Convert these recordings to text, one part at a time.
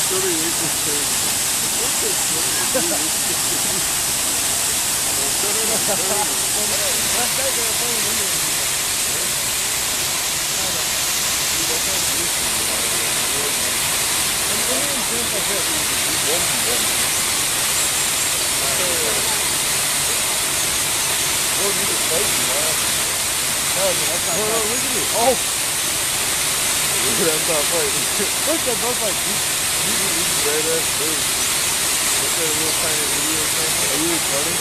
Really ate this thing. What's this thing? Oh! That's not fighting. Look, they're both like these badass dudes. Look at a little tiny video camera. Are you recording?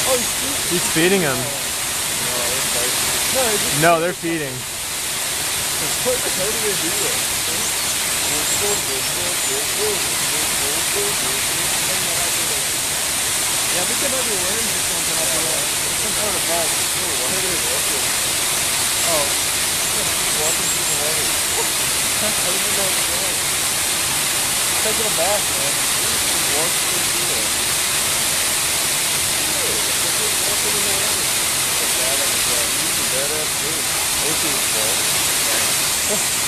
Oh, He's feeding him. No, they're feeding. How do they do that? Yeah, I think there might be worms or something up there. Some sort of bug. Why are they walking? Oh. Walking through the water. How did you know it's going? Taking a bath, man. Walk straight through that. Yeah, they're just walking in the water. These are badass dudes. I wish it was fall.